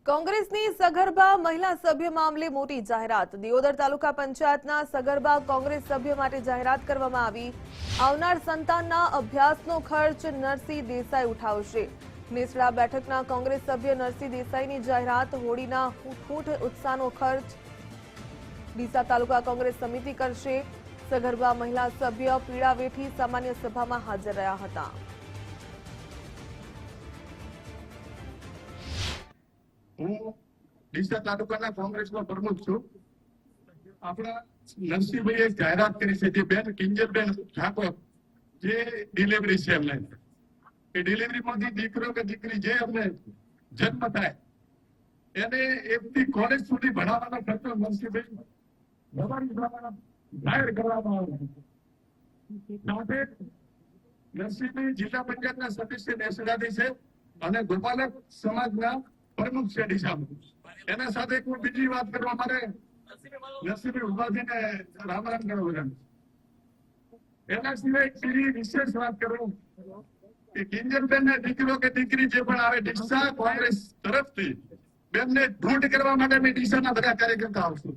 કોંગ્રેસની સગર્ભા મહિલા સભ્ય મામલે મોટી જાહેરાત। દિયોદર તાલુકા પંચાયતના સગર્ભા કોંગ્રેસ સભ્ય માટે જાહેરાત કરવામાં આવી। આવનાર સંતાનના અભ્યાસનો ખર્ચ નરસિંહ દેસાઈ ઉઠાવશે। નેસડા બેઠકના કોંગ્રેસ સભ્ય નરસિંહ દેસાઈની જાહેરાત। હોળીના હૂઠ ઉત્સાહનો ખર્ચ ડીસા તાલુકા કોંગ્રેસ સમિતિ કરશે। સગર્ભા મહિલા સભ્ય પીડા વેઠી સામાન્ય સભામાં હાજર રહ્યા હતા। હું ડીસા તાલુકાના કોંગ્રેસનો પ્રમુખ છું। આપણા નરસિંહભાઈએ જાહેરાત કરી છે, જે બેન કિંજલબેન ઠાકોર જે ડિલિવરી છે એમને, એ ડિલિવરીમાંથી દીકરો કે દીકરી જે અમને જન્મ થાય એને 1 થી કોલેજ સુધી ભણાવવાનો ખર્ચો નરસિંહભાઈ જાહેર કરવામાં આવે। સાથે નરસિંહભાઈ જિલ્લા પંચાયતના સદસ્ય નેસડાથી છે અને ગોપાલક સમાજના પ્રમુખ છે ડીસામાં। એના સાથે કોઈ બીજી વાત કરવા મારે નરસિંહભાઈ ઉભા થઈને રામ રામ કરો બધા। એના સિવાય બીજી વિશેષ વાત કરું કે કિંજલબેન ને દીકરો કે દીકરી જે પણ આવે ડીસા કોંગ્રેસ તરફથી બેનને ઢૂંઢ કરવા માટે મેં ડીસાના બધા કાર્યકર્તા આવશું।